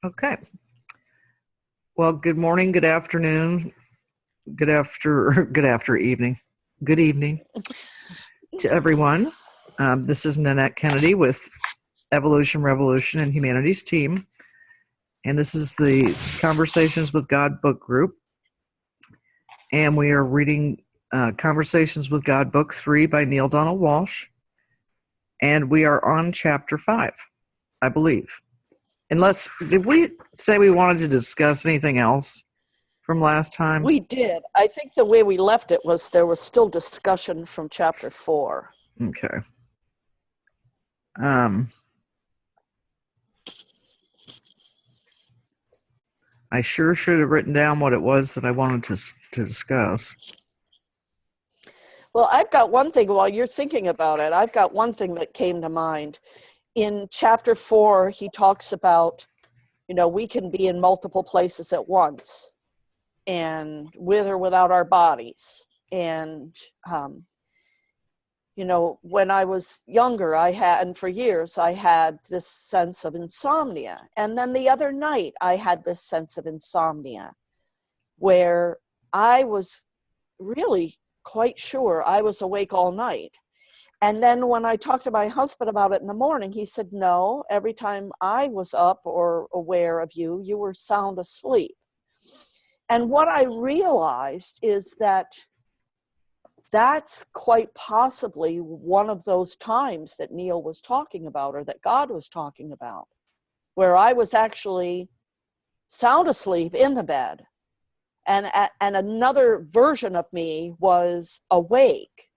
Okay. Well, good morning, good afternoon, good after evening, good evening to everyone. This is Nanette Kennedy with Evolution, Revolution, and Humanities team, and this is the Conversations with God book group, and we are reading Conversations with God book 3 by Neale Donald Walsch, and we are on chapter 5, I believe. Did we say we wanted to discuss anything else from last time? We did. I think the way we left it was there was still discussion from chapter 4. Okay. I sure should have written down what it was that I wanted to discuss. Well, I've got one thing while you're thinking about it. I've got one thing that came to mind. In chapter 4, he talks about, we can be in multiple places at once and with or without our bodies. And, when I was younger, and for years, I had this sense of insomnia. And then the other night, I had this sense of insomnia where I was really quite sure I was awake all night. And then when I talked to my husband about it in the morning, he said, no, every time I was up or aware of you, you were sound asleep. And what I realized is that that's quite possibly one of those times that Neale was talking about, or that God was talking about, where I was actually sound asleep in the bed. And another version of me was awake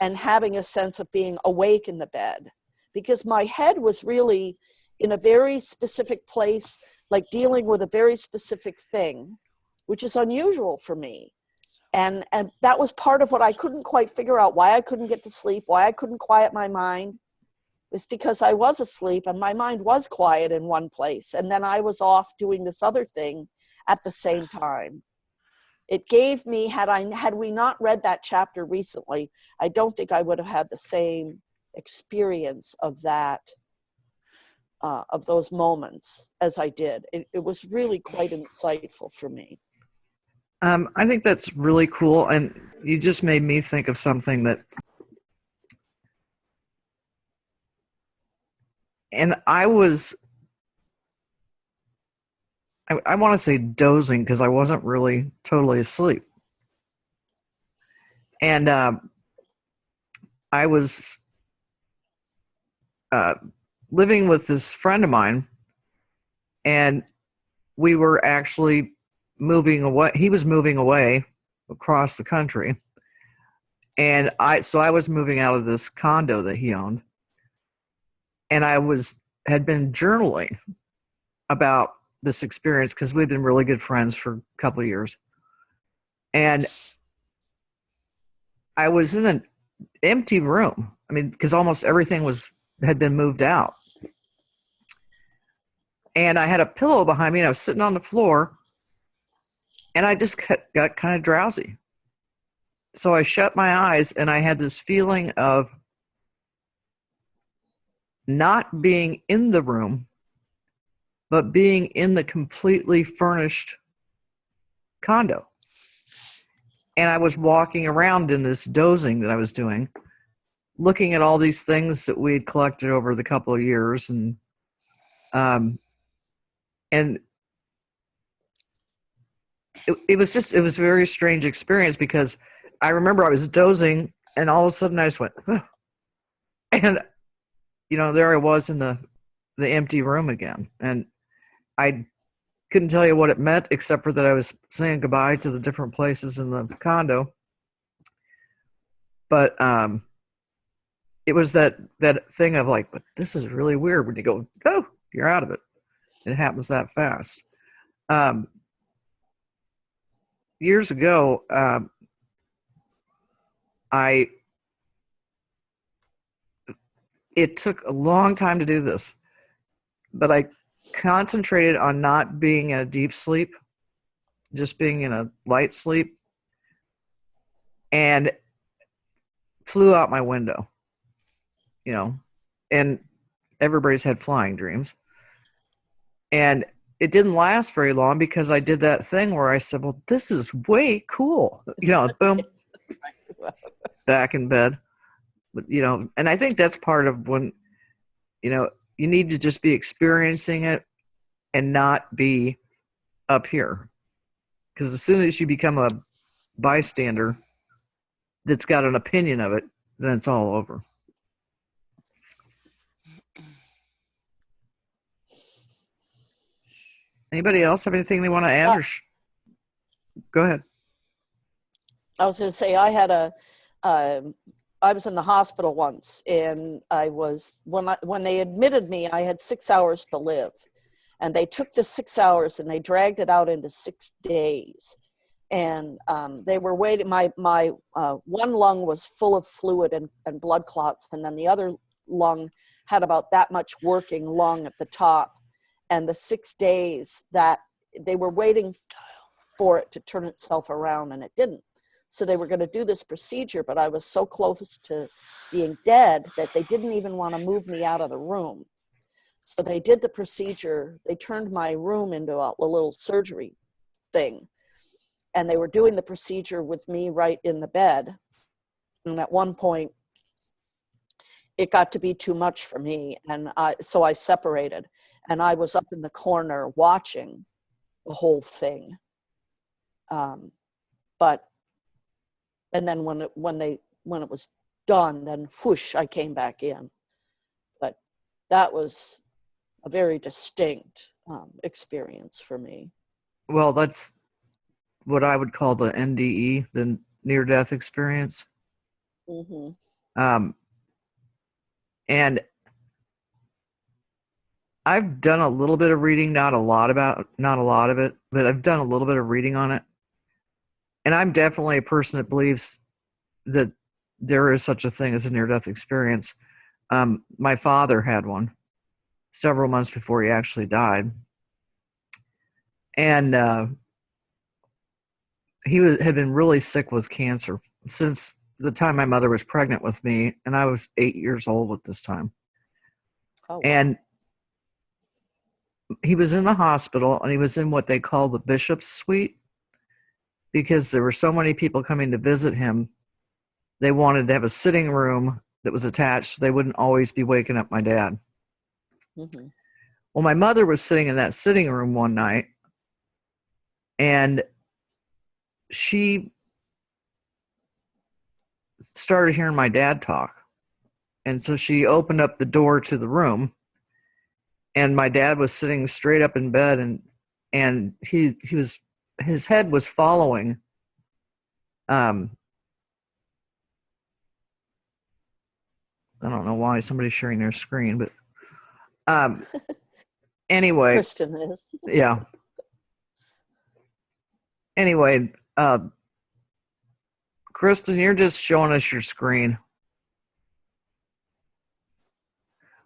and having a sense of being awake in the bed, because my head was really in a very specific place, like dealing with a very specific thing, which is unusual for me. And that was part of what I couldn't quite figure out, why I couldn't get to sleep, why I couldn't quiet my mind. It was because I was asleep and my mind was quiet in one place. And then I was off doing this other thing at the same time. It gave me, had we not read that chapter recently, I don't think I would have had the same experience of that, of those moments as I did. It was really quite insightful for me. I think that's really cool, and you just made me think of something and I want to say dozing because I wasn't really totally asleep. And I was living with this friend of mine, and we were actually moving away. He was moving away across the country, and I was moving out of this condo that he owned, and I had been journaling about this experience because we'd been really good friends for a couple of years, and I was in an empty room. I mean, because almost everything had been moved out, and I had a pillow behind me, and I was sitting on the floor. And I just got kind of drowsy. So I shut my eyes, and I had this feeling of not being in the room, but being in the completely furnished condo. And I was walking around in this dozing that I was doing, looking at all these things that we had collected over the couple of years. And it was a very strange experience, because I remember I was dozing, and all of a sudden I just went, oh. And there I was in the empty room again, and I couldn't tell you what it meant, except for that I was saying goodbye to the different places in the condo. But it was that thing of like, but this is really weird when you go, oh, you're out of it. It happens that fast. Years ago, it took a long time to do this, but I concentrated on not being in a deep sleep, just being in a light sleep, and flew out my window, and everybody's had flying dreams. And it didn't last very long because I did that thing where I said, well, this is way cool. Boom, back in bed. But, and I think that's part of when, you need to just be experiencing it and not be up here. Because as soon as you become a bystander that's got an opinion of it, then it's all over. Anybody else have anything they want to add? Go ahead. I was going to say, I was in the hospital once, and when they admitted me, I had 6 hours to live, and they took the 6 hours and they dragged it out into 6 days, and they were waiting. My one lung was full of fluid and blood clots, and then the other lung had about that much working lung at the top, and the 6 days that they were waiting for it to turn itself around, and it didn't. So they were going to do this procedure, but I was so close to being dead that they didn't even want to move me out of the room. So they did the procedure. They turned my room into a little surgery thing. And they were doing the procedure with me right in the bed. And at one point, it got to be too much for me. And so I separated. And I was up in the corner watching the whole thing. And then when it was done, then whoosh, I came back in. But that was a very distinct experience for me. Well, that's what I would call the NDE, the near-death experience. Mm-hmm. And I've done a little bit of reading, not a lot of it, but I've done a little bit of reading on it. And I'm definitely a person that believes that there is such a thing as a near-death experience. My father had one several months before he actually died. And he had been really sick with cancer since the time my mother was pregnant with me, and I was 8 years old at this time. Oh, wow. And he was in the hospital, and he was in what they call the bishop's suite, because there were so many people coming to visit him. They wanted to have a sitting room that was attached so they wouldn't always be waking up my dad. Mm-hmm. Well, my mother was sitting in that sitting room one night, and she started hearing my dad talk. And so she opened up the door to the room, and my dad was sitting straight up in bed, and his head was following I don't know why somebody's sharing their screen, but anyway. Kristen is. Yeah. Anyway, Kristen, you're just showing us your screen.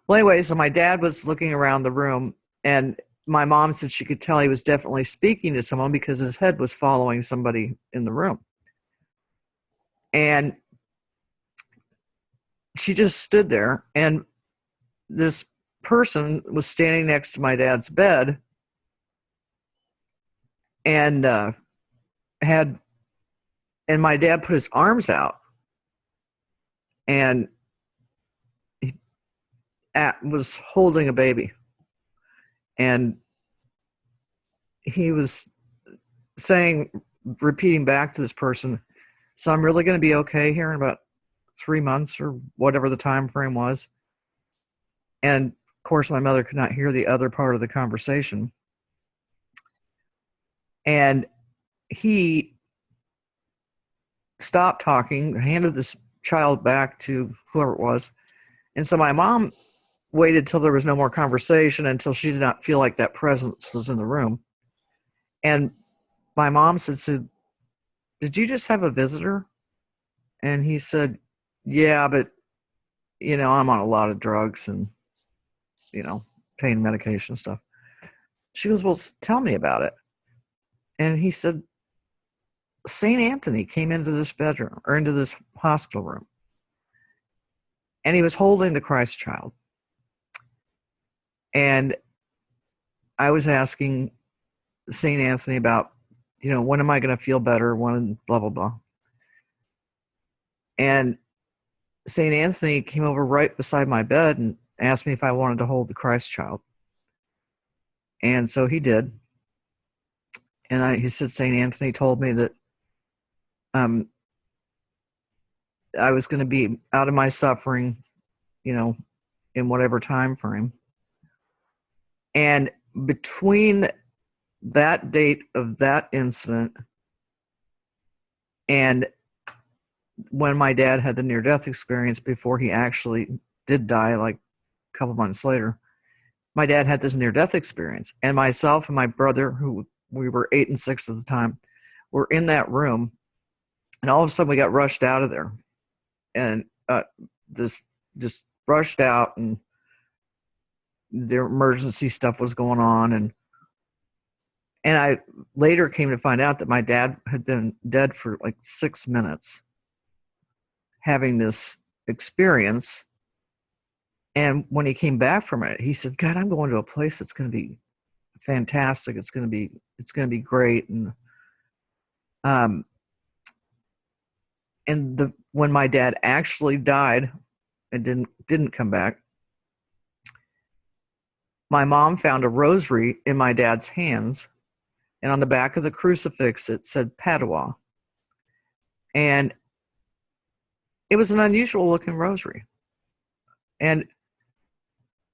Well, anyway, so my dad was looking around the room, and my mom said she could tell he was definitely speaking to someone because his head was following somebody in the room. And she just stood there, and this person was standing next to my dad's bed and my dad put his arms out and he was holding a baby, and he was repeating back to this person, so I'm really going to be okay here in about 3 months or whatever the time frame was. And of course my mother could not hear the other part of the conversation. And he stopped talking, handed this child back to whoever it was. And so my mom waited till there was no more conversation, until she did not feel like that presence was in the room. And my mom said, "Did you just have a visitor?" And he said, "Yeah, but, I'm on a lot of drugs and, pain medication and stuff." She goes, "Well, tell me about it." And he said, St. Anthony came into this bedroom or into this hospital room, and he was holding the Christ child. And I was asking St. Anthony about, when am I going to feel better? When blah, blah, blah. And St. Anthony came over right beside my bed and asked me if I wanted to hold the Christ child. And so he did. And he said, St. Anthony told me that I was going to be out of my suffering, in whatever time frame. And between that date of that incident and when my dad had the near-death experience before he actually did die, like a couple months later, my dad had this near-death experience. And myself and my brother, who we were 8 and 6 at the time, were in that room. And all of a sudden we got rushed out of there. And this just rushed out, and their emergency stuff was going on. And I later came to find out that my dad had been dead for like 6 minutes having this experience. And when he came back from it, he said, God, I'm going to a place that's going to be fantastic. It's going to be great. And when my dad actually died and didn't come back, my mom found a rosary in my dad's hands, and on the back of the crucifix it said Padua. And it was an unusual looking rosary. And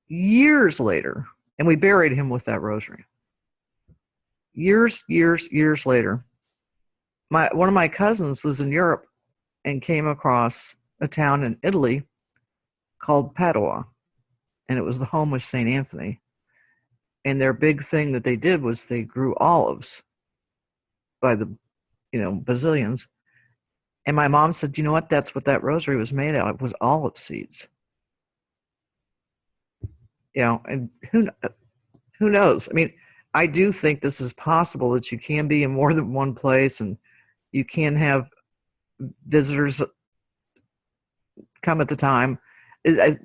years later, and we buried him with that rosary. Years later, one of my cousins was in Europe and came across a town in Italy called Padua, and it was the home of St. Anthony. And their big thing that they did was they grew olives by the, bazillions. And my mom said, you know what? That's what that rosary was made out of, was olive seeds. And who knows? I mean, I do think this is possible, that you can be in more than one place and you can have visitors come at the time.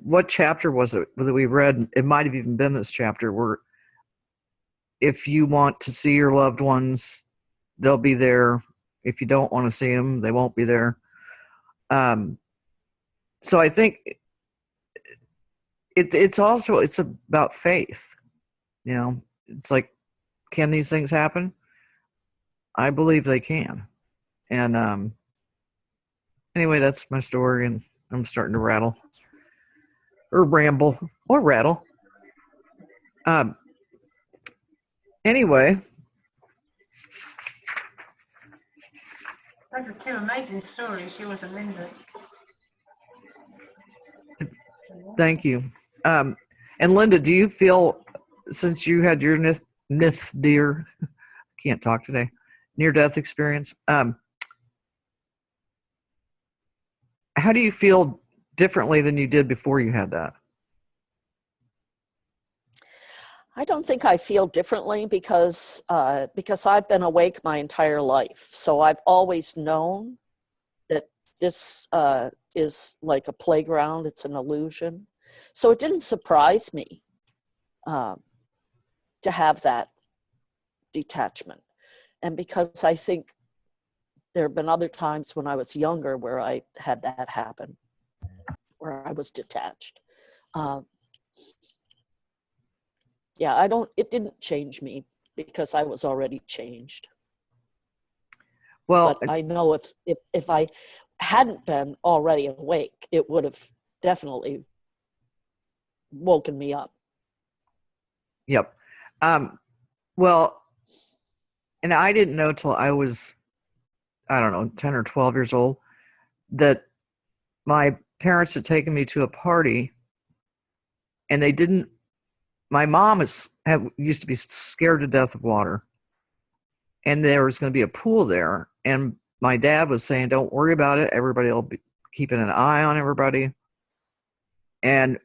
What chapter was it that we read? It might have even been this chapter where if you want to see your loved ones, they'll be there. If you don't want to see them, they won't be there. So I think it's about faith. It's like, can these things happen? I believe they can. And anyway, that's my story, and I'm starting to rattle or ramble or rattle. Anyway. Those are two amazing stories, yours and Linda. Thank you. And Linda, do you feel, since you had your near-death experience, how do you feel differently than you did before you had that? I don't think I feel differently because I've been awake my entire life. So I've always known that this is like a playground. It's an illusion. So it didn't surprise me to have that detachment. And because I think there have been other times when I was younger where I had that happen, where I was detached. It didn't change me because I was already changed. Well, but I know if I hadn't been already awake, it would have definitely woken me up. Yep. Well, and I didn't know till I was, 10 or 12 years old, that my parents had taken me to a party, and they didn't. My mom used to be scared to death of water, and there was going to be a pool there. And my dad was saying, "Don't worry about it. Everybody will be keeping an eye on everybody." And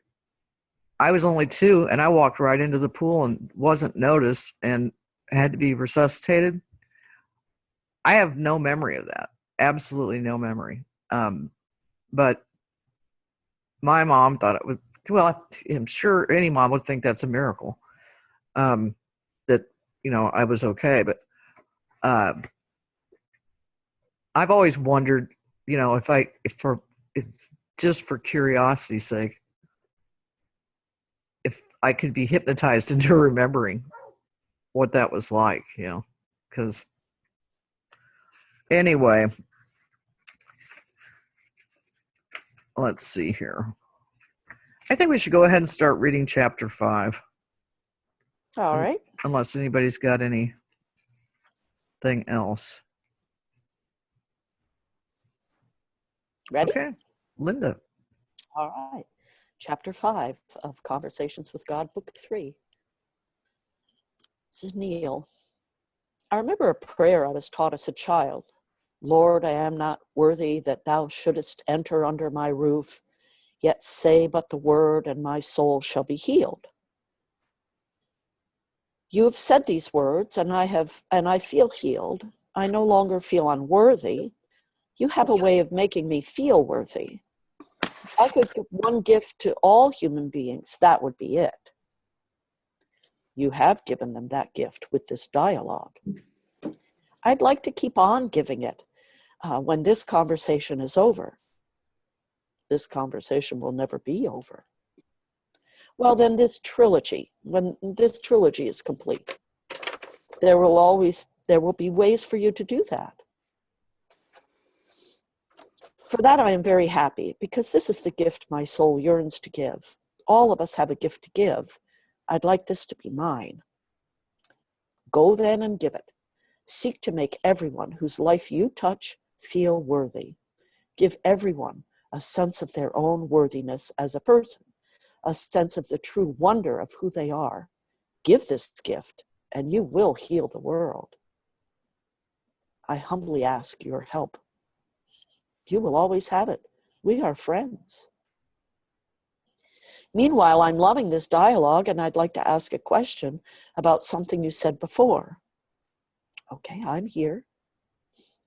I was only 2, and I walked right into the pool and wasn't noticed and had to be resuscitated. I have no memory of that. Absolutely no memory. But my mom thought it was, well, I'm sure any mom would think that's a miracle. that, you know, I was okay. But I've always wondered, you know, if just for curiosity's sake, if I could be hypnotized into remembering what that was like, you know, because anyway, let's see here. I think we should go ahead and start reading chapter 5, All right. unless anybody's got anything else. Ready? Okay, Linda. All right. Chapter 5 of Conversations with God, Book 3. This is Neil. I remember a prayer I was taught as a child. Lord, I am not worthy that thou shouldest enter under my roof, yet say but the word, and my soul shall be healed. You have said these words, and I feel healed. I no longer feel unworthy. You have a way of making me feel worthy. If I could give one gift to all human beings, that would be it. You have given them that gift with this dialogue. I'd like to keep on giving it when this conversation is over. This conversation will never be over. Well, then when this trilogy is complete, there will be ways for you to do that. For that, I am very happy, because this is the gift my soul yearns to give. All of us have a gift to give. I'd like this to be mine. Go then and give it. Seek to make everyone whose life you touch feel worthy. Give everyone a sense of their own worthiness as a person, a sense of the true wonder of who they are. Give this gift, and you will heal the world. I humbly ask your help. You will always have it. We are friends. Meanwhile, I'm loving this dialogue, and I'd like to ask a question about something you said before. Okay, I'm here.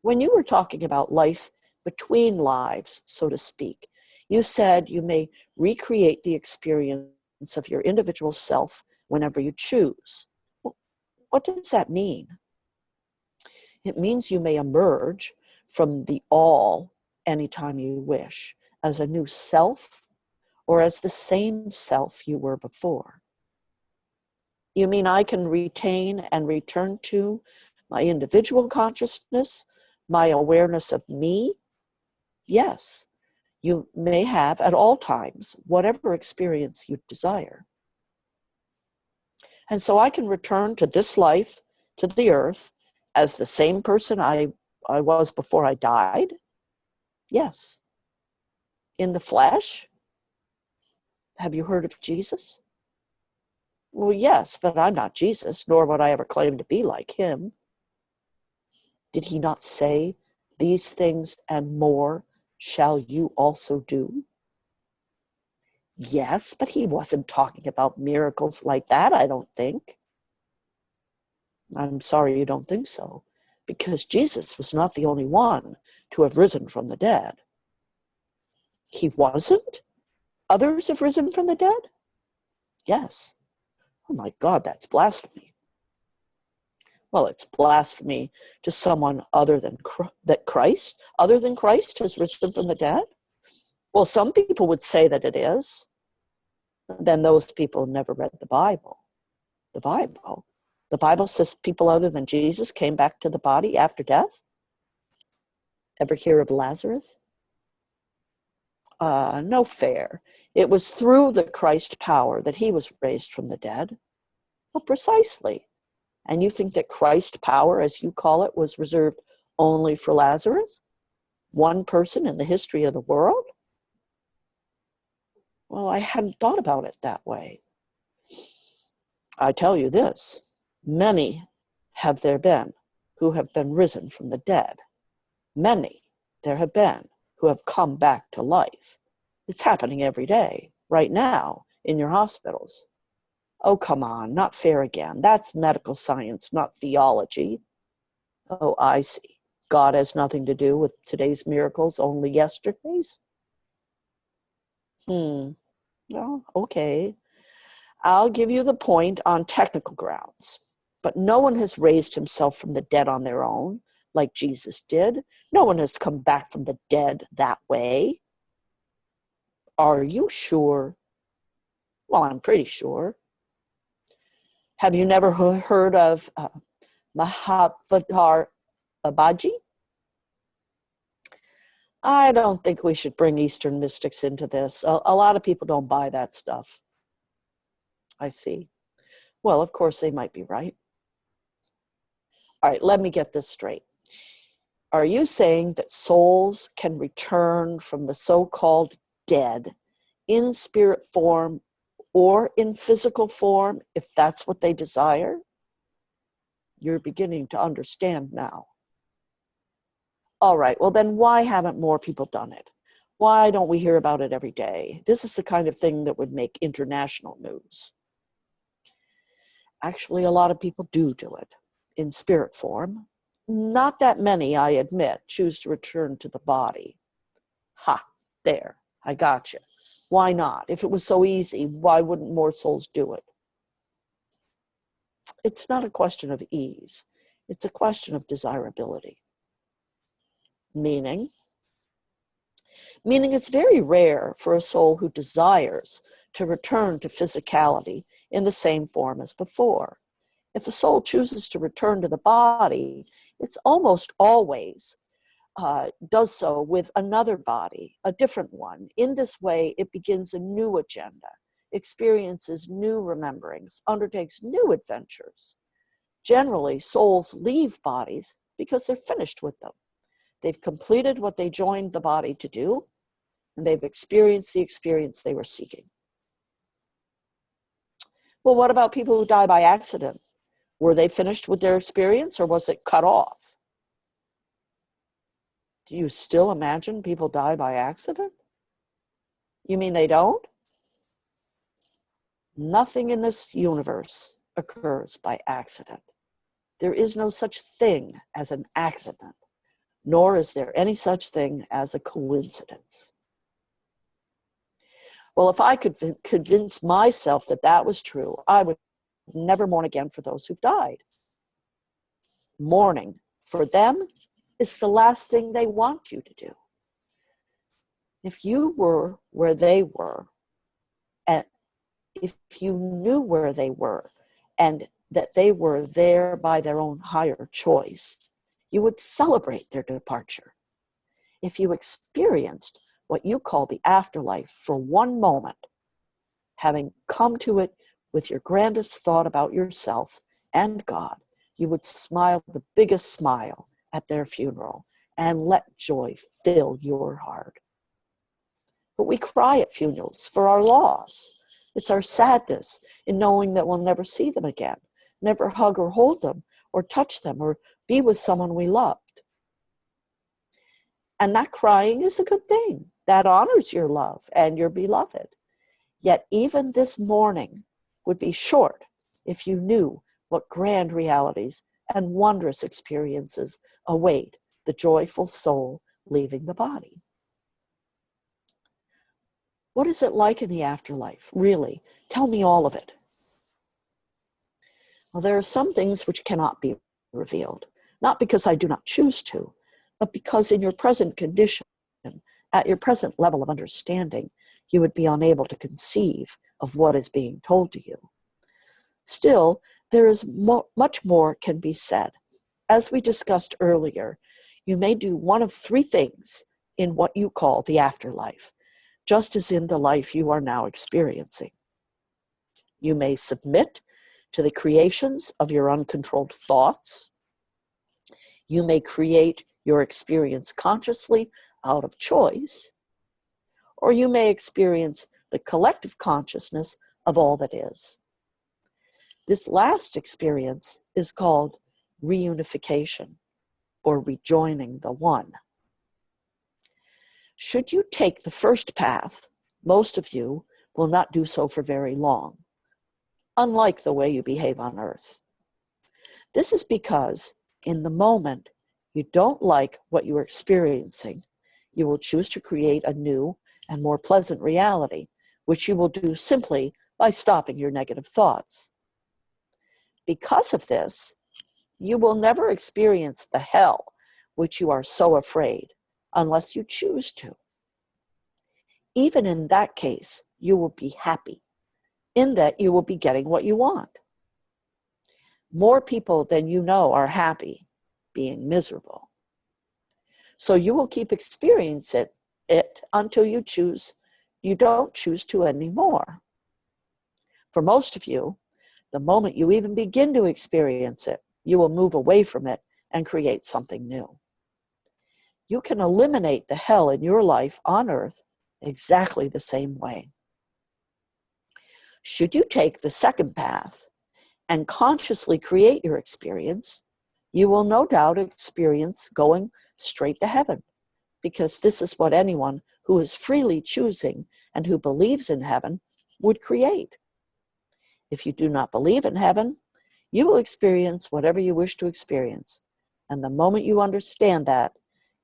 When you were talking about life between lives, so to speak, you said you may recreate the experience of your individual self whenever you choose. What does that mean? It means you may emerge from the all anytime you wish, as a new self or as the same self you were before. You mean I can retain and return to my individual consciousness, my awareness of me? Yes, you may have at all times, whatever experience you desire. And so I can return to this life, to the earth, as the same person I was before I died? Yes. In the flesh? Have you heard of Jesus? Well, yes, but I'm not Jesus, nor would I ever claim to be like him. Did he not say, these things and more shall you also do? Yes, but he wasn't talking about miracles like that, I don't think. I'm sorry you don't think so, because Jesus was not the only one to have risen from the dead. He wasn't? Others have risen from the dead? Yes. Oh my God, that's blasphemy. Well, it's blasphemy to someone other than Christ has risen from the dead? Well, some people would say that it is. Then those people never read the Bible. The Bible says people other than Jesus came back to the body after death. Ever hear of Lazarus? No fair. It was through the Christ power that he was raised from the dead. Well, precisely. And you think that Christ power, as you call it, was reserved only for Lazarus? One person in the history of the world? Well, I hadn't thought about it that way. I tell you this, many have there been who have been risen from the dead. Many there have been who have come back to life. It's happening every day, right now, in your hospitals. Oh, come on, not fair again. That's medical science, not theology. Oh, I see. God has nothing to do with today's miracles, only yesterday's? Well, okay. I'll give you the point on technical grounds. But no one has raised himself from the dead on their own, like Jesus did. No one has come back from the dead that way. Are you sure? Well, I'm pretty sure. Have you never heard of Mahavatar Babaji? I don't think we should bring Eastern mystics into this. A lot of people don't buy that stuff. I see. Well, of course, they might be right. All right, let me get this straight. Are you saying that souls can return from the so-called dead in spirit form or in physical form if that's what they desire? You're beginning to understand now. All right, well then why haven't more people done it? Why don't we hear about it every day? This is the kind of thing that would make international news. Actually, a lot of people do it in spirit form. Not that many, I admit, choose to return to the body. Ha, there, I got you. Why not? If it was so easy, why wouldn't more souls do it? It's not a question of ease. It's a question of desirability. Meaning it's very rare for a soul who desires to return to physicality in the same form as before. If a soul chooses to return to the body, it's almost always does so with another body, a different one. In this way, it begins a new agenda, experiences new rememberings, undertakes new adventures. Generally, souls leave bodies because they're finished with them. They've completed what they joined the body to do, and they've experienced the experience they were seeking. Well, what about people who die by accident? Were they finished with their experience, or was it cut off? Do you still imagine people die by accident? You mean they don't? Nothing in this universe occurs by accident. There is no such thing as an accident, nor is there any such thing as a coincidence. Well, if I could convince myself that that was true, I would never mourn again for those who've died. Mourning for them is the last thing they want you to do. If you were where they were, and if you knew where they were, and that they were there by their own higher choice, you would celebrate their departure. If you experienced what you call the afterlife for one moment, having come to it with your grandest thought about yourself and God, you would smile the biggest smile at their funeral and let joy fill your heart. But we cry at funerals for our loss. It's our sadness in knowing that we'll never see them again, never hug or hold them, or touch them, or be with someone we loved. And that crying is a good thing. That honors your love and your beloved. Yet even this mourning would be short if you knew what grand realities and wondrous experiences await the joyful soul leaving the body. What is it like in the afterlife, really? Tell me all of it. Well, there are some things which cannot be revealed, not because I do not choose to, but because in your present condition, at your present level of understanding, you would be unable to conceive of what is being told to you. Still, there is much more can be said. As we discussed earlier, you may do one of three things in what you call the afterlife, just as in the life you are now experiencing. You may submit to the creations of your uncontrolled thoughts. You may create your experience consciously out of choice, or you may experience the collective consciousness of all that is. This last experience is called reunification, or rejoining the one. Should you take the first path, most of you will not do so for very long, unlike the way you behave on earth. This is because in the moment you don't like what you are experiencing, you will choose to create a new and more pleasant reality, which you will do simply by stopping your negative thoughts. Because of this, you will never experience the hell which you are so afraid unless you choose to. Even in that case, you will be happy in that you will be getting what you want. More people than you know are happy being miserable. So you will keep experiencing it until you don't choose to anymore. For most of you, the moment you even begin to experience it, you will move away from it and create something new. You can eliminate the hell in your life on earth exactly the same way. Should you take the second path and consciously create your experience, you will no doubt experience going straight to heaven, because this is what anyone who is freely choosing and who believes in heaven would create. If you do not believe in heaven, you will experience whatever you wish to experience. And the moment you understand that,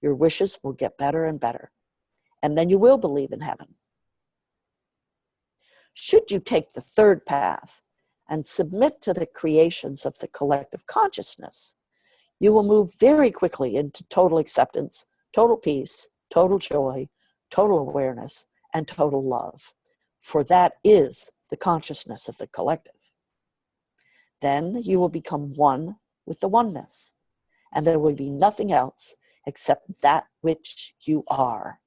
your wishes will get better and better. And then you will believe in heaven. Should you take the third path and submit to the creations of the collective consciousness, you will move very quickly into total acceptance, total peace, total joy, total awareness, and total love. For that is the consciousness of the collective. Then you will become one with the oneness, and there will be nothing else except that which you are,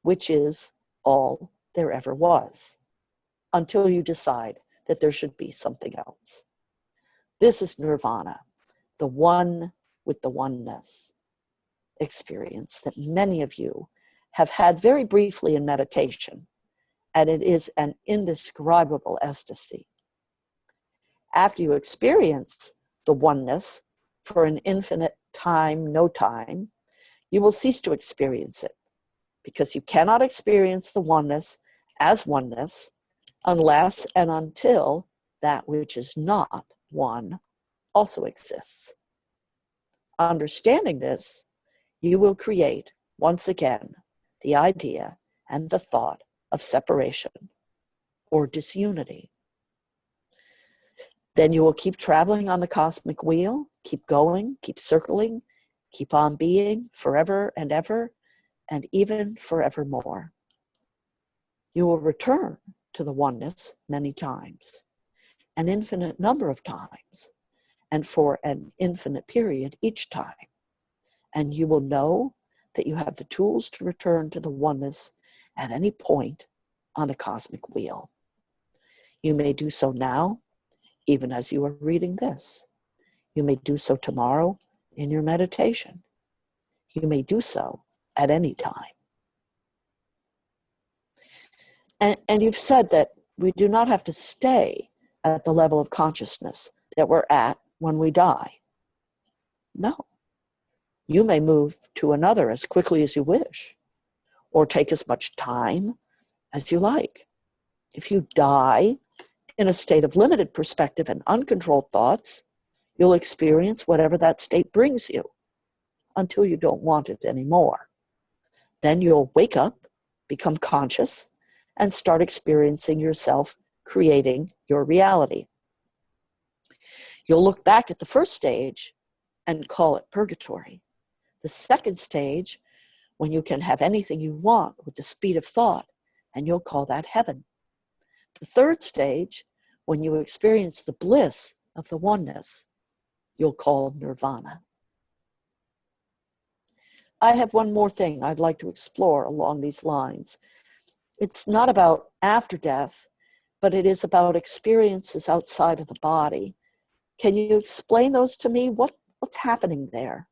which is all there ever was, until you decide that there should be something else. This is nirvana, the one with the oneness experience that many of you have had very briefly in meditation, and it is an indescribable ecstasy. After you experience the oneness for an infinite time, no time, you will cease to experience it, because you cannot experience the oneness as oneness unless and until that which is not one also exists. Understanding this, you will create, once again, the idea and the thought of separation or disunity. Then you will keep traveling on the cosmic wheel, keep going, keep circling, keep on being forever and ever, and even forevermore. You will return to the oneness many times, an infinite number of times, and for an infinite period each time. And you will know that you have the tools to return to the oneness at any point on the cosmic wheel. You may do so now, even as you are reading this. You may do so tomorrow in your meditation. You may do so at any time. And you've said that we do not have to stay at the level of consciousness that we're at when we die. No. You may move to another as quickly as you wish, or take as much time as you like. If you die in a state of limited perspective and uncontrolled thoughts, you'll experience whatever that state brings you until you don't want it anymore. Then you'll wake up, become conscious, and start experiencing yourself creating your reality. You'll look back at the first stage and call it purgatory. The second stage, when you can have anything you want with the speed of thought, and you'll call that heaven. The third stage, when you experience the bliss of the oneness, you'll call nirvana. I have one more thing I'd like to explore along these lines. It's not about after death, but it is about experiences outside of the body. Can you explain those to me? What's happening there?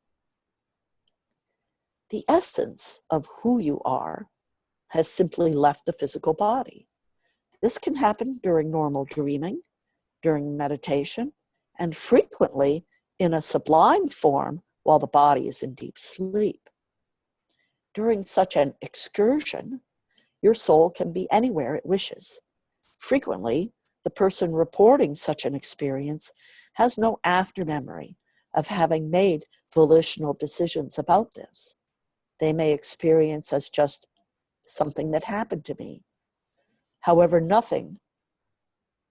The essence of who you are has simply left the physical body. This can happen during normal dreaming, during meditation, and frequently in a sublime form while the body is in deep sleep. During such an excursion, your soul can be anywhere it wishes. Frequently, the person reporting such an experience has no after memory of having made volitional decisions about this. They may experience as just something that happened to me. However, nothing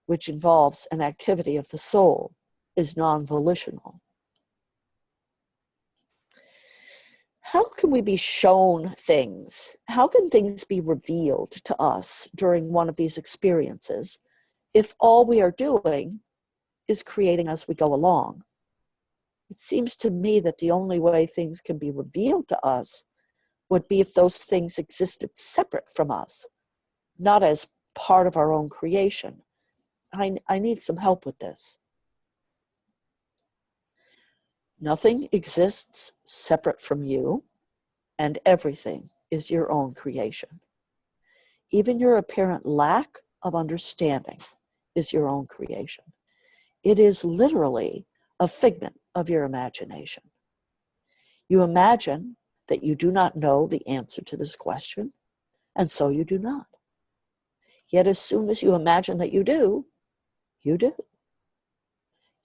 which involves an activity of the soul is non-volitional. How can we be shown things? How can things be revealed to us during one of these experiences if all we are doing is creating as we go along? It seems to me that the only way things can be revealed to us would be if those things existed separate from us, not as part of our own creation. I need some help with this. Nothing exists separate from you, and everything is your own creation. Even your apparent lack of understanding is your own creation. It is literally a figment of your imagination. You imagine that you do not know the answer to this question, and so you do not. Yet as soon as you imagine that you do, you do.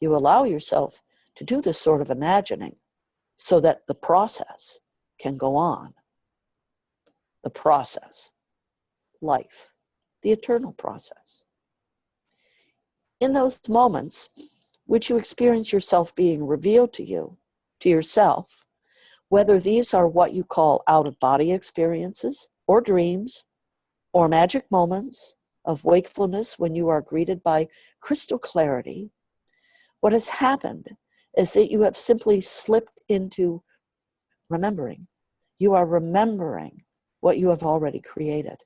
You allow yourself to do this sort of imagining so that the process can go on. The process, life, the eternal process. In those moments which you experience yourself being revealed to you, to yourself, whether these are what you call out-of-body experiences or dreams or magic moments of wakefulness when you are greeted by crystal clarity, what has happened is that you have simply slipped into remembering. You are remembering what you have already created.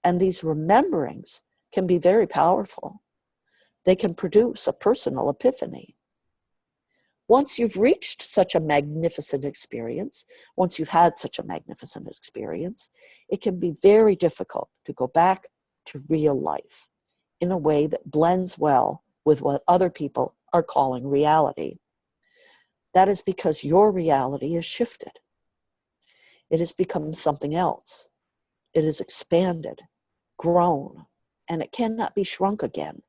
And these rememberings can be very powerful. They can produce a personal epiphany. Once you've reached such a magnificent experience, once you've had such a magnificent experience, it can be very difficult to go back to real life in a way that blends well with what other people are calling reality. That is because your reality is shifted. It has become something else. It is expanded, grown, and it cannot be shrunk again.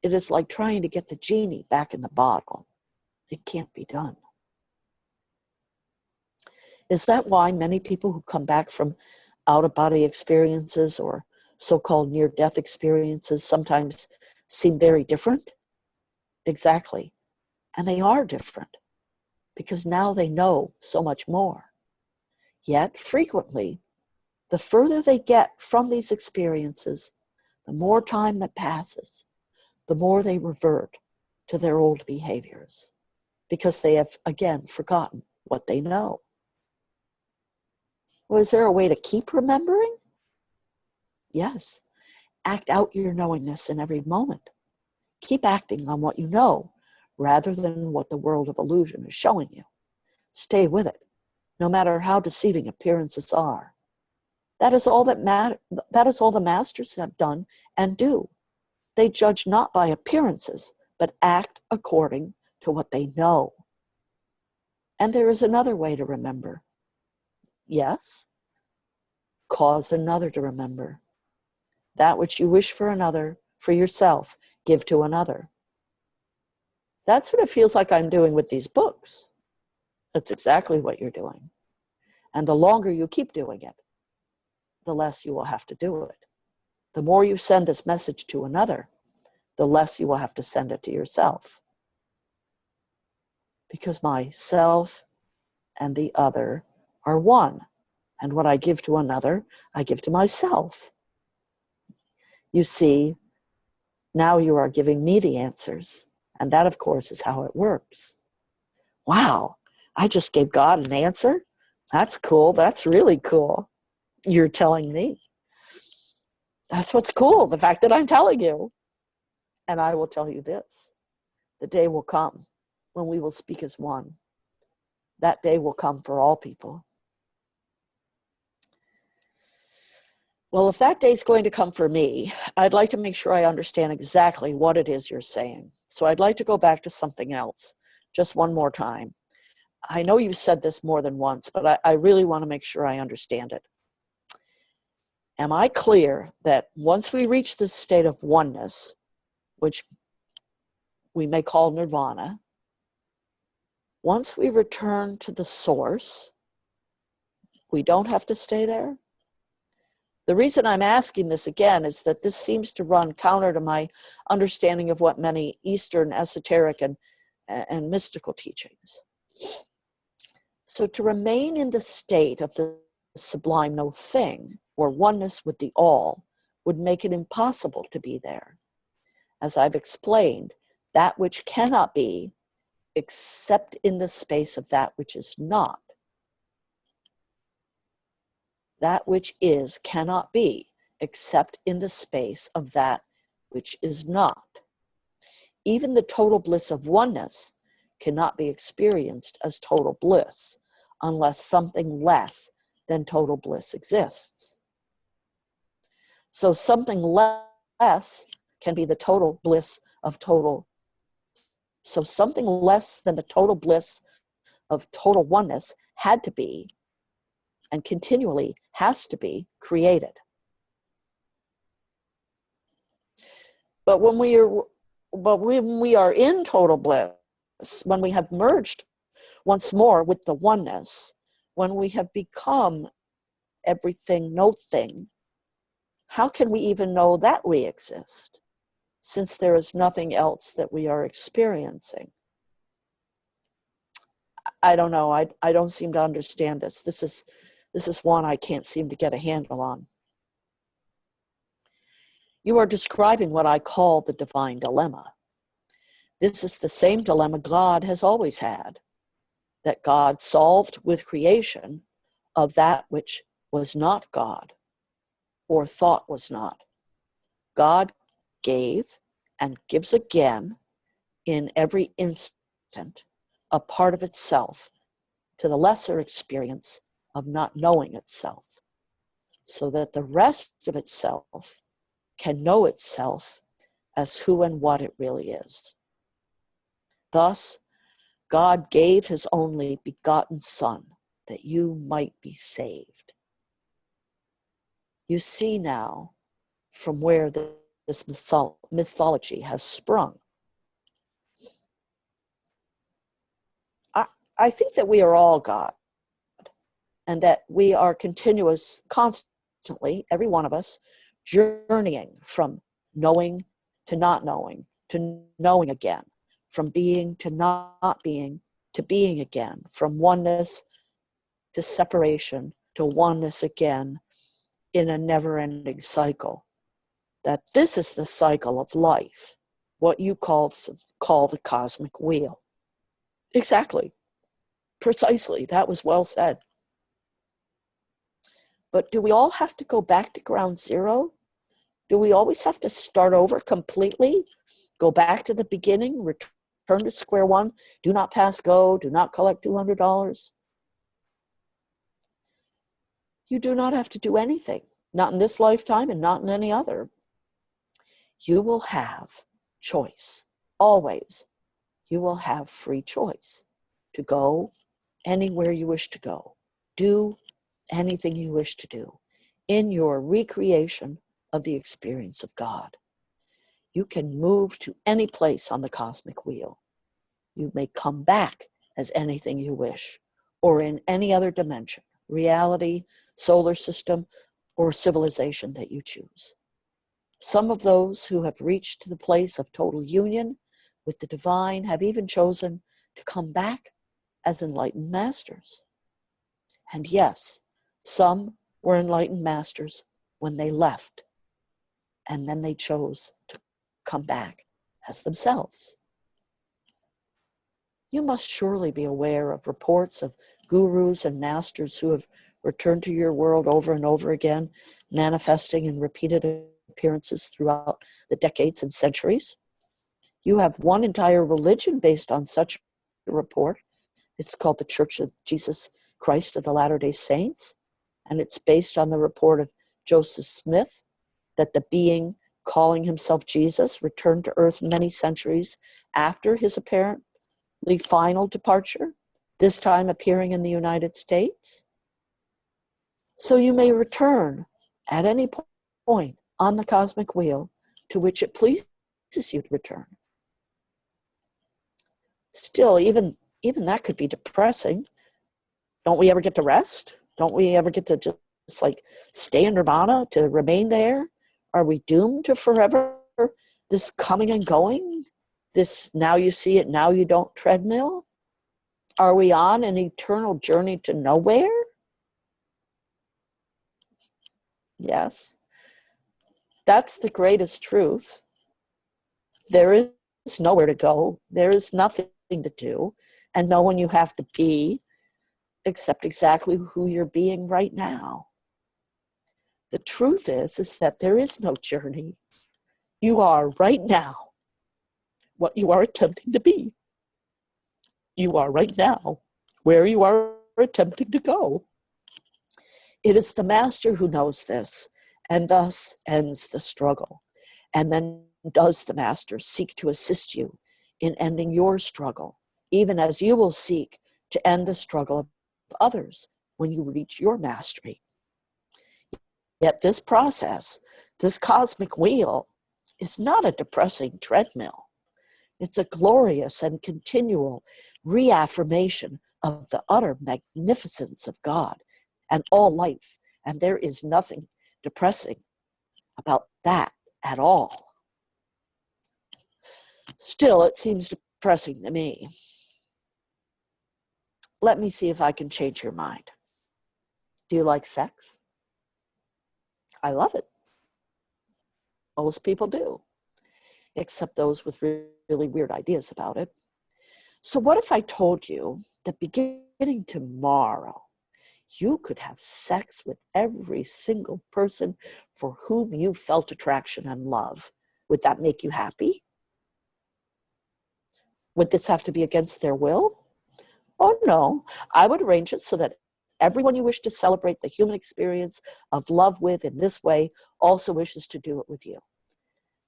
It is like trying to get the genie back in the bottle. It can't be done. Is that why many people who come back from out-of-body experiences or so-called near-death experiences sometimes seem very different? Exactly. And they are different because now they know so much more. Yet, frequently, the further they get from these experiences, the more time that passes, the more they revert to their old behaviors because they have, again, forgotten what they know. Well, is there a way to keep remembering? Yes. Act out your knowingness in every moment. Keep acting on what you know rather than what the world of illusion is showing you. Stay with it, no matter how deceiving appearances are. That is all that is all the masters have done and do. They judge not by appearances, but act according to what they know. And there is another way to remember. Yes, cause another to remember. That which you wish for another, for yourself, give to another. That's what it feels like I'm doing with these books. That's exactly what you're doing. And the longer you keep doing it, the less you will have to do it. The more you send this message to another, the less you will have to send it to yourself. Because myself and the other are one. And what I give to another, I give to myself. You see, now you are giving me the answers. And that, of course, is how it works. Wow, I just gave God an answer? That's cool. That's really cool. You're telling me. That's what's cool, the fact that I'm telling you. And I will tell you this. The day will come when we will speak as one. That day will come for all people. Well, if that day is going to come for me, I'd like to make sure I understand exactly what it is you're saying. So I'd like to go back to something else just one more time. I know you said this more than once, but I really want to make sure I understand it. Am I clear that once we reach this state of oneness, which we may call nirvana, once we return to the source, we don't have to stay there? The reason I'm asking this again is that this seems to run counter to my understanding of what many Eastern esoteric and mystical teachings. So to remain in the state of the sublime no thing, or oneness with the all, would make it impossible to be there. As I've explained, that which cannot be except in the space of that which is not. That which is cannot be except in the space of that which is not. Even the total bliss of oneness cannot be experienced as total bliss unless something less than total bliss exists. So something less can be the total bliss of total. So something less than the total bliss of total oneness had to be, and continually has to be, created. But when we are in total bliss, when we have merged once more with the oneness, when we have become everything, no thing, how can we even know that we exist, since there is nothing else that we are experiencing? I don't know. I don't seem to understand this. This is one I can't seem to get a handle on. You are describing what I call the divine dilemma. This is the same dilemma God has always had, that God solved with creation of that which was not God, or thought was not. God gave and gives again in every instant a part of itself to the lesser experience of not knowing itself, so that the rest of itself can know itself as who and what it really is. Thus, God gave his only begotten Son that you might be saved. You see now from where this mythology has sprung. I think that we are all God, and that we are constantly, every one of us, journeying from knowing to not knowing, to knowing again, from being to not being, to being again, from oneness to separation, to oneness again, in a never-ending cycle. That this is the cycle of life, what you call the cosmic wheel. Exactly. Precisely. That was well said. But do we all have to go back to ground zero? Do we always have to start over completely? Go back to the beginning, return to square one, do not pass go, do not collect $200? You do not have to do anything, not in this lifetime and not in any other. You will have choice, always. You will have free choice to go anywhere you wish to go, do anything you wish to do in your recreation of the experience of God. You can move to any place on the cosmic wheel. You may come back as anything you wish, or in any other dimension, reality, solar system, or civilization that you choose. Some of those who have reached the place of total union with the divine have even chosen to come back as enlightened masters. And yes, some were enlightened masters when they left, and then they chose to come back as themselves. You must surely be aware of reports of gurus and masters who have returned to your world over and over again, manifesting in repeated appearances throughout the decades and centuries. You have one entire religion based on such a report. It's called the Church of Jesus Christ of the Latter-day Saints, and it's based on the report of Joseph Smith that the being calling himself Jesus returned to earth many centuries after his apparently final departure, this time appearing in the United States. So you may return at any point on the cosmic wheel to which it pleases you to return. Still, even that could be depressing. Don't we ever get to rest? Don't we ever get to just just like stay in nirvana to remain there? Are we doomed to forever this coming and going? This now you see it, now you don't treadmill? Are we on an eternal journey to nowhere? Yes. That's the greatest truth. There is nowhere to go. There is nothing to do, and no one you have to be except exactly who you're being right now. The truth is that there is no journey. You are right now what you are attempting to be. You are right now where you are attempting to go. It is the master who knows this, and thus ends the struggle. And then does the master seek to assist you in ending your struggle, even as you will seek to end the struggle of others when you reach your mastery. Yet this process, this cosmic wheel, is not a depressing treadmill. It's a glorious and continual reaffirmation of the utter magnificence of God and all life. And there is nothing depressing about that at all. Still, it seems depressing to me. Let me see if I can change your mind. Do you like sex? I love it. Most people do, except those with really weird ideas about it. So what if I told you that beginning tomorrow, you could have sex with every single person for whom you felt attraction and love? Would that make you happy? Would this have to be against their will? Oh no, I would arrange it so that everyone you wish to celebrate the human experience of love with in this way also wishes to do it with you.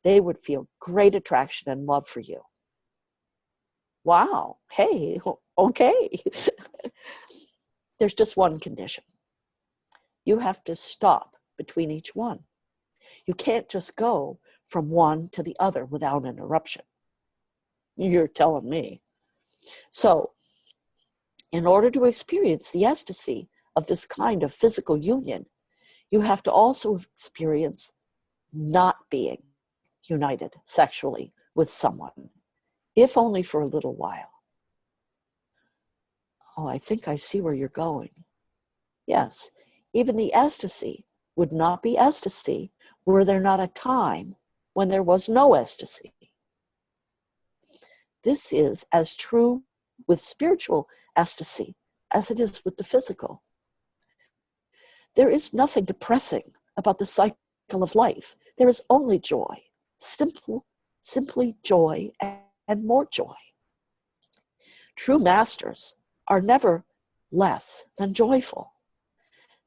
They would feel great attraction and love for you. Wow, hey, okay. There's just one condition. You have to stop between each one. You can't just go from one to the other without interruption. You're telling me. So, in order to experience the ecstasy of this kind of physical union, you have to also experience not being united sexually with someone, if only for a little while. Oh, I think I see where you're going. Yes, even the ecstasy would not be ecstasy were there not a time when there was no ecstasy. This is as true with spiritual ecstasy as it is with the physical. There is nothing depressing about the cycle of life. There is only joy, simply joy and more joy. True masters are never less than joyful.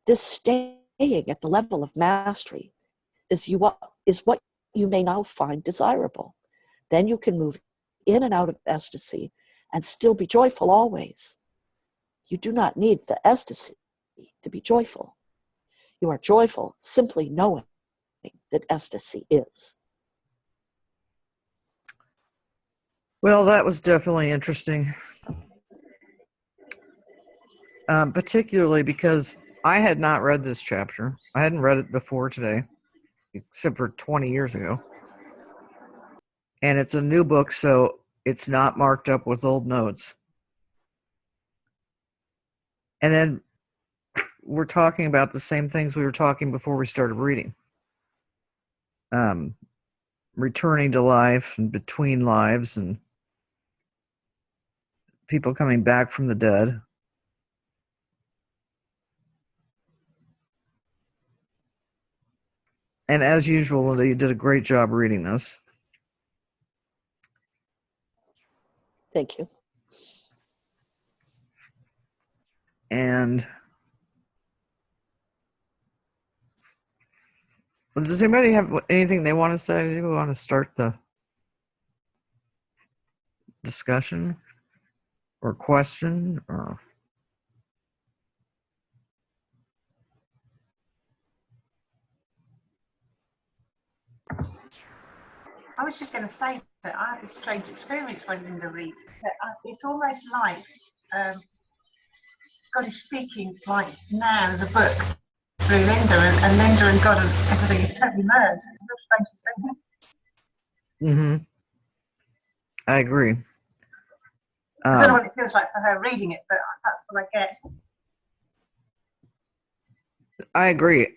This staying at the level of mastery is what you may now find desirable. Then you can move in and out of ecstasy and still be joyful always. You do not need the ecstasy to be joyful. You are joyful simply knowing that ecstasy is. Well, that was definitely interesting. Particularly because I had not read this chapter. I hadn't read it before today, except for 20 years ago. And it's a new book, so it's not marked up with old notes. And then we're talking about the same things we were talking before we started reading. Returning to life and between lives and people coming back from the dead. And as usual, Linda, you did a great job reading this. Thank you. And does anybody have anything they want to say? Do we want to start the discussion or question? Or I was just going to say that I had this strange experience when Linda reads. That it's almost like God is speaking like now, the book, through Linda, and Linda and God and everything is totally merged. It's a real strange thing. Mm-hmm. I agree. I don't know what it feels like for her reading it, but that's what I get. I agree.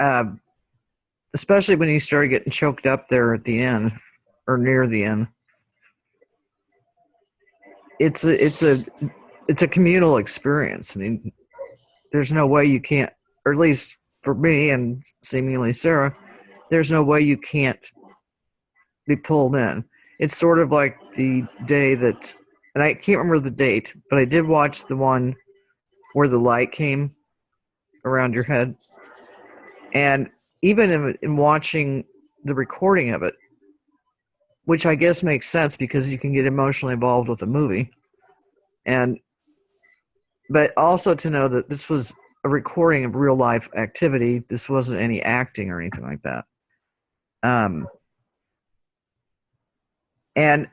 Especially when you started getting choked up there at the end or near the end. It's a communal experience. I mean, there's no way you can't, or at least for me and seemingly Sarah, there's no way you can't be pulled in. It's sort of like the day that, and I can't remember the date, but I did watch the one where the light came around your head. And even in watching the recording of it, which I guess makes sense because you can get emotionally involved with a movie, but also to know that this was a recording of real life activity. This wasn't any acting or anything like that. And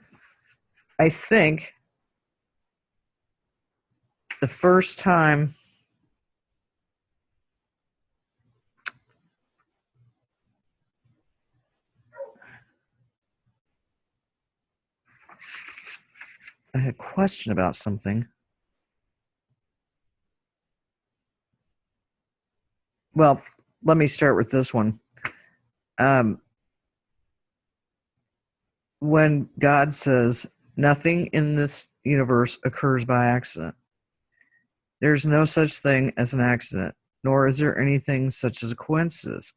I think the first time I had a question about something. Well, let me start with this one. When God says, nothing in this universe occurs by accident, there's no such thing as an accident, nor is there anything such as a coincidence.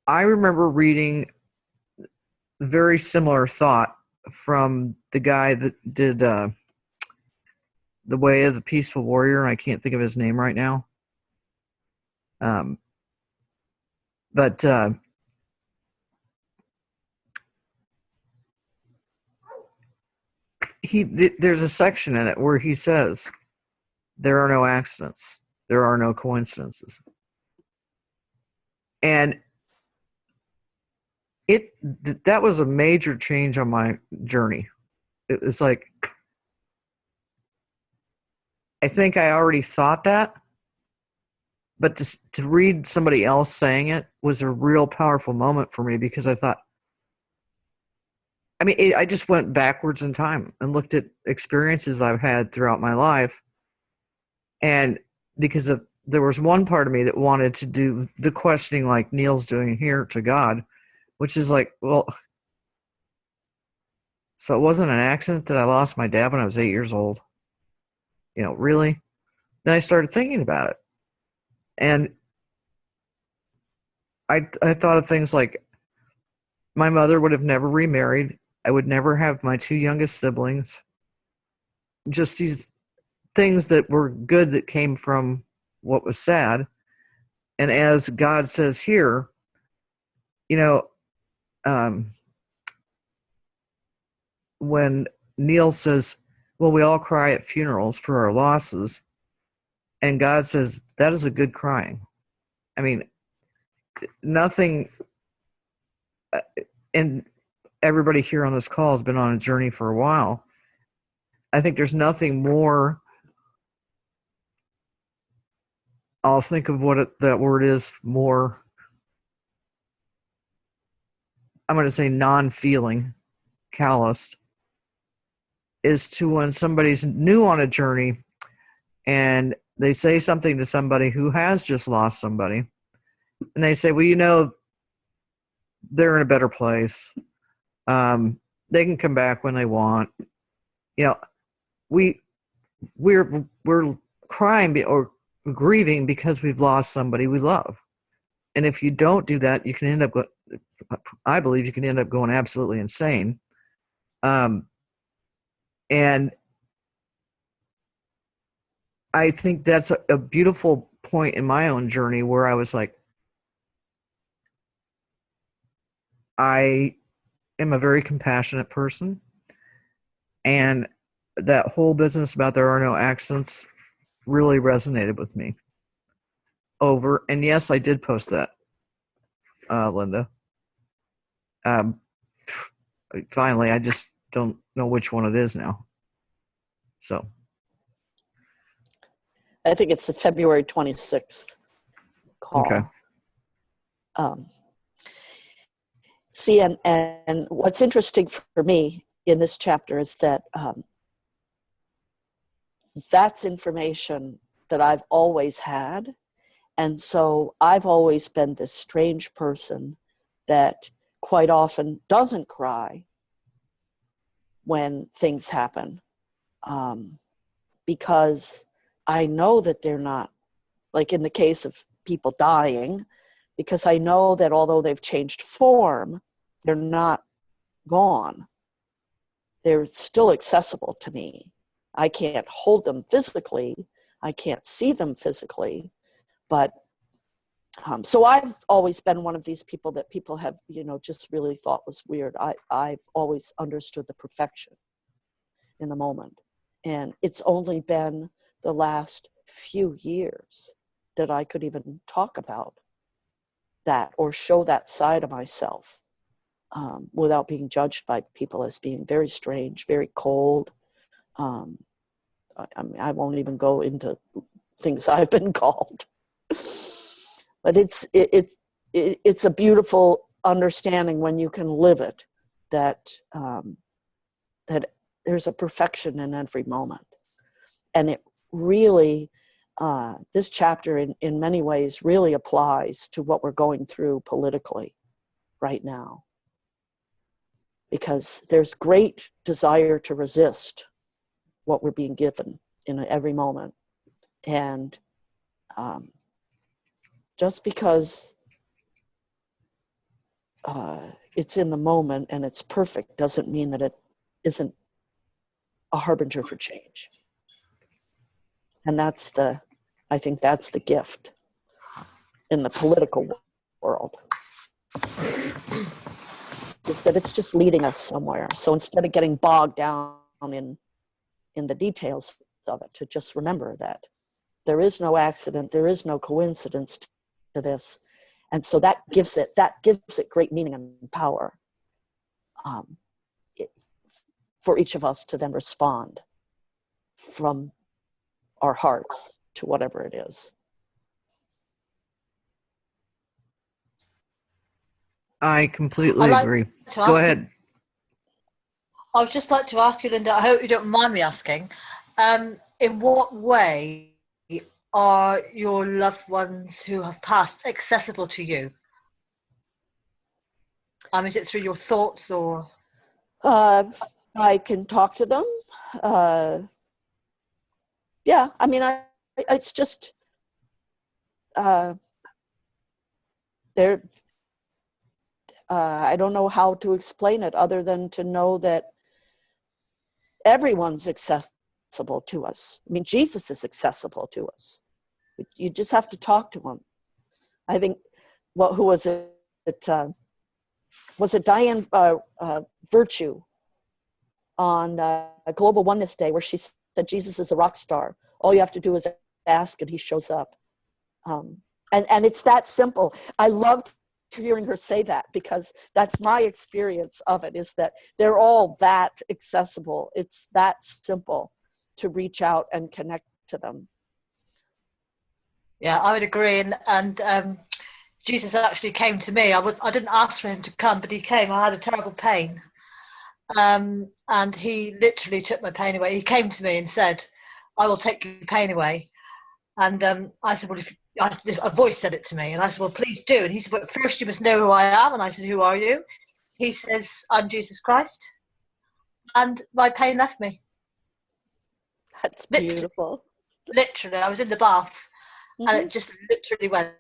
I remember reading very similar thought from the guy that did The Way of the Peaceful Warrior. I can't think of his name right now. But there's a section in it where he says, there are no accidents. There are no coincidences. And that was a major change on my journey. It was like, I think I already thought that, but to read somebody else saying it was a real powerful moment for me, because I thought, I mean, I just went backwards in time and looked at experiences I've had throughout my life. And because there was one part of me that wanted to do the questioning like Neil's doing here to God, which is like, well, so it wasn't an accident that I lost my dad when I was 8 years old? Really? Then I started thinking about it. And I thought of things like, my mother would have never remarried. I would never have my two youngest siblings. Just these things that were good that came from what was sad. And as God says here, when Neil says, well, we all cry at funerals for our losses, and God says, that is a good crying. I mean, nothing, and everybody here on this call has been on a journey for a while. I think there's nothing more, I'll think of what that word is, more, I'm going to say non-feeling, calloused, is to when somebody's new on a journey and they say something to somebody who has just lost somebody, and they say, well, they're in a better place. They can come back when they want. We're crying or grieving because we've lost somebody we love. And if you don't do that, you can end up, I believe you can end up going absolutely insane. And I think that's a beautiful point in my own journey where I was like, I am a very compassionate person. And that whole business about there are no accidents really resonated with me. And yes, I did post that, Linda. Finally, I just don't know which one it is now. So. I think it's the February 26th call. Okay. See, and what's interesting for me in this chapter is that that's information that I've always had. And so I've always been this strange person that quite often doesn't cry when things happen, because I know that they're not, like in the case of people dying, because I know that although they've changed form, they're not gone. They're still accessible to me. I can't hold them physically. I can't see them physically. But so I've always been one of these people that people have, just really thought was weird. I've always understood the perfection in the moment. And it's only been the last few years that I could even talk about that or show that side of myself without being judged by people as being very strange, very cold. I won't even go into things I've been called. But it's a beautiful understanding when you can live it, that that there's a perfection in every moment. And it really, this chapter in many ways really applies to what we're going through politically right now. Because there's great desire to resist what we're being given in every moment. And just because it's in the moment and it's perfect doesn't mean that it isn't a harbinger for change. And I think that's the gift in the political world, is that it's just leading us somewhere. So instead of getting bogged down in the details of it, to just remember that there is no accident, there is no coincidence to this. And so that gives it great meaning and power for each of us to then respond from our hearts to whatever it is. I completely agree. Go ahead. I would just like to ask you, Linda, I hope you don't mind me asking, in what way are your loved ones who have passed accessible to you? Is it through your thoughts or? I can talk to them. Yeah, it's just, they're, I don't know how to explain it other than to know that everyone's accessible to us. Jesus is accessible to us. You just have to talk to him. I think, who was it? Was it Diane Virtue on Global Oneness Day, where she said Jesus is a rock star. All you have to do is ask and he shows up. And it's that simple. I loved hearing her say that, because that's my experience of it, is that they're all that accessible. It's that simple to reach out and connect to them. Yeah, I would agree. And Jesus actually came to me. I didn't ask for him to come, but he came. I had a terrible pain. And he literally took my pain away. He came to me and said, I will take your pain away. And I said, well, a voice said it to me. And I said, well, please do. And he said, but first you must know who I am. And I said, who are you? He says, I'm Jesus Christ. And my pain left me. That's beautiful. Literally, I was in the bath. Mm-hmm. And it just literally went.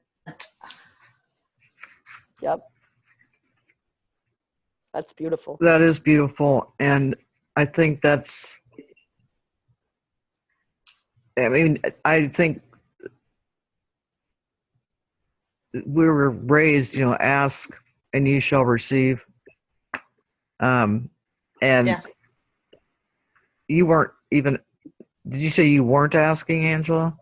Yep. That's beautiful. That is beautiful. And I think I think we were raised, ask and you shall receive. And yeah. You weren't even, did you say you weren't asking, Angela?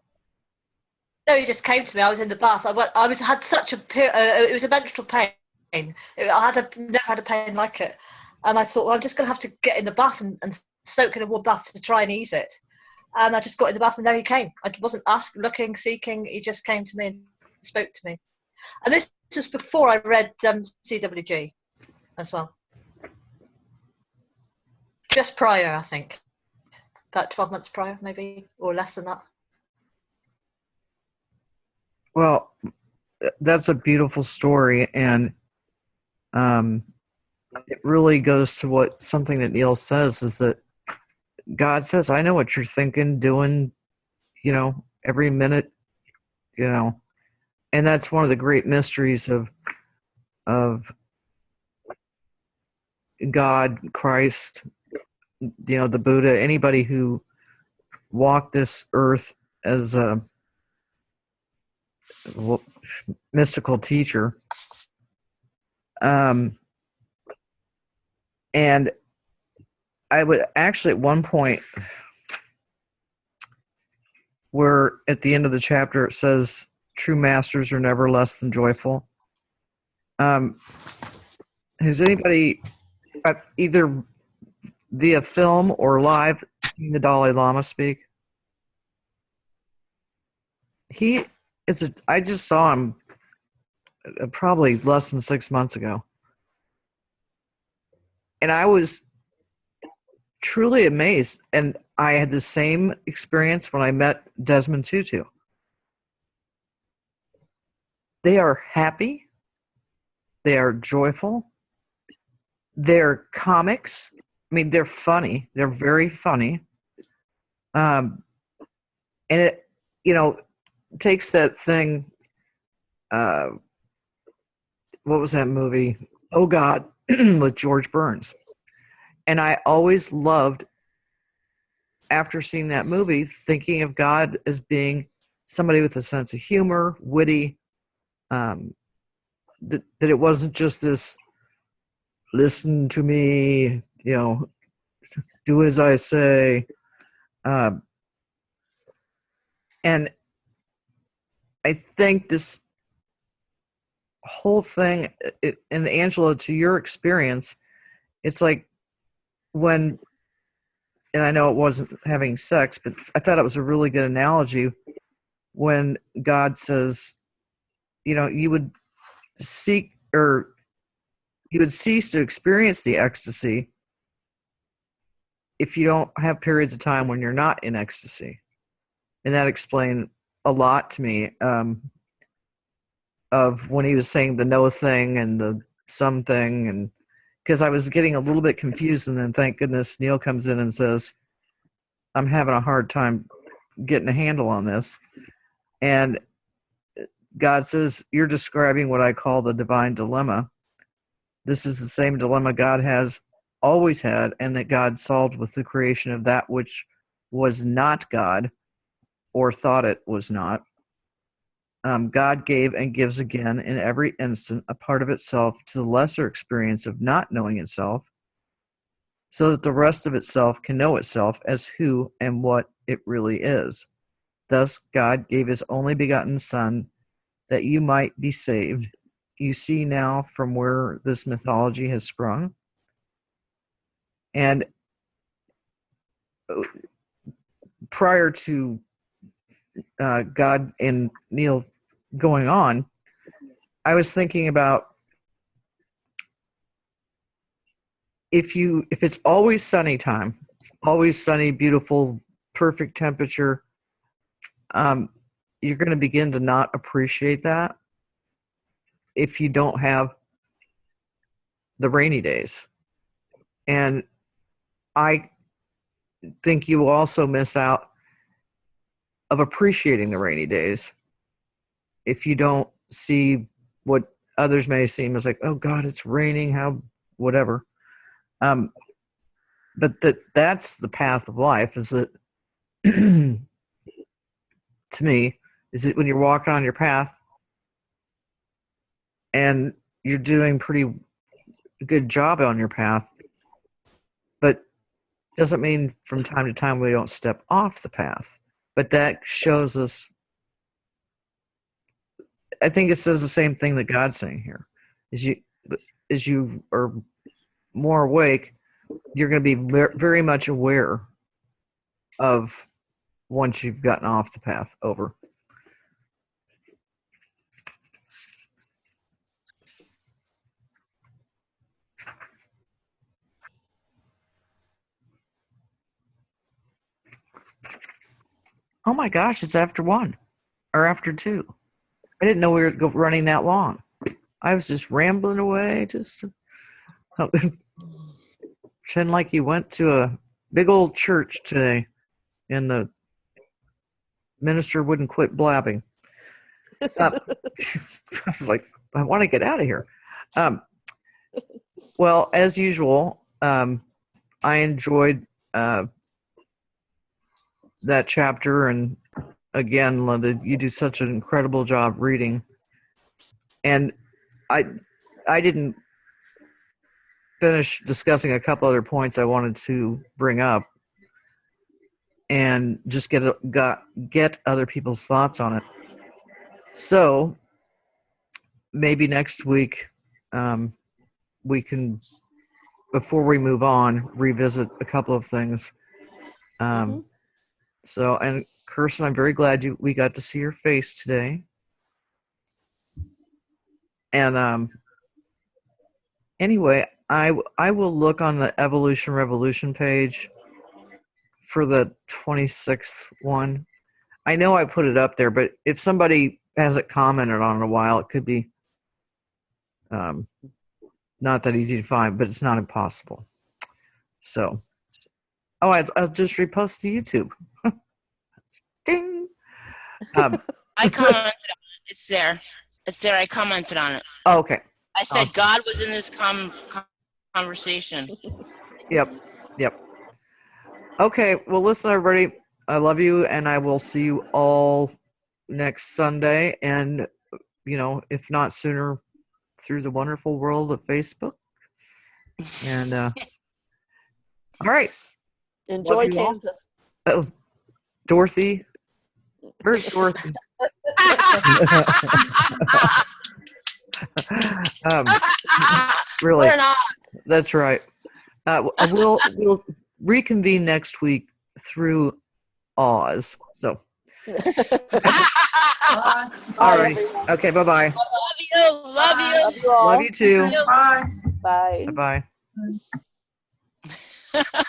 No, he just came to me. I was in the bath. Had such it was a menstrual pain. Never had a pain like it. And I thought, well, I'm just going to have to get in the bath and soak in a warm bath to try and ease it. And I just got in the bath, and there he came. I wasn't asking, looking, seeking. He just came to me and spoke to me. And this was before I read CWG as well. Just prior, I think. About 12 months prior, maybe, or less than that. Well, that's a beautiful story, and it really goes to what something that Neil says is that God says, I know what you're thinking, doing, every minute, and that's one of the great mysteries of God, Christ, the Buddha, anybody who walked this earth as a mystical teacher. And I would actually at one point where at the end of the chapter it says true masters are never less than joyful. Has anybody either via film or live seen the Dalai Lama speak? He is I just saw him probably less than 6 months ago. And I was truly amazed. And I had the same experience when I met Desmond Tutu. They are happy. They are joyful. They're comics. I mean, they're funny. They're very funny. And it, takes that thing. What was that movie? Oh God, with George Burns. And I always loved, after seeing that movie, thinking of God as being somebody with a sense of humor, witty, that it wasn't just this, listen to me, do as I say. And I think this whole thing, and Angela, to your experience, it's like when, and I know it wasn't having sex, but I thought it was a really good analogy when God says, you would seek, or you would cease to experience the ecstasy if you don't have periods of time when you're not in ecstasy. And that explained a lot to me of when he was saying the no thing and the some thing, and because I was getting a little bit confused, and then thank goodness Neil comes in and says, I'm having a hard time getting a handle on this. And God says, you're describing what I call the divine dilemma. This is the same dilemma God has always had, and that God solved with the creation of that which was not God, or thought it was not. God gave and gives again in every instant a part of itself to the lesser experience of not knowing itself, so that the rest of itself can know itself as who and what it really is. Thus, God gave his only begotten Son that you might be saved. You see now from where this mythology has sprung. And prior to God and Neil going on, I was thinking about if it's always sunny time, always sunny, beautiful, perfect temperature, you're going to begin to not appreciate that if you don't have the rainy days. And I think you also miss out of appreciating the rainy days if you don't see what others may seem as like, oh God, it's raining, how whatever. But that's the path of life, is that to me, is that when you're walking on your path and you're doing pretty good job on your path, but doesn't mean from time to time we don't step off the path. But that shows us, I think it says the same thing that God's saying here. As you are more awake, you're going to be very much aware of once you've gotten off the path. Over. Oh my gosh, it's after 1 or after 2. I didn't know we were running that long. I was just rambling away, just pretend like you went to a big old church today and the minister wouldn't quit blabbing. I was like, I want to get out of here. Well, as usual, I enjoyed that chapter, and again, Linda, you do such an incredible job reading. And I didn't finish discussing a couple other points I wanted to bring up, and just get other people's thoughts on it. So maybe next week we can, before we move on, revisit a couple of things. So, and Kirsten, I'm very glad we got to see your face today. And anyway, I will look on the Evolution Revolution page for the 26th one. I know I put it up there, but if somebody hasn't commented on it in a while, it could be not that easy to find, but it's not impossible. So, I'll just repost to YouTube. Ding. I commented on it. It's there. It's there. I commented on it. Oh, okay. I said Awesome. God was in this conversation. Yep. Okay. Well, listen, everybody. I love you, and I will see you all next Sunday, and if not sooner, through the wonderful world of Facebook. And all right. Enjoy Love you all. Kansas. Oh, Dorothy. Where's Dorothy? Really? We're not. That's right. We'll reconvene next week through Oz. So, Bye. all right. Okay. Bye-bye. Love you. Love you. Love you all. Love you too. Bye. Bye. Bye-bye.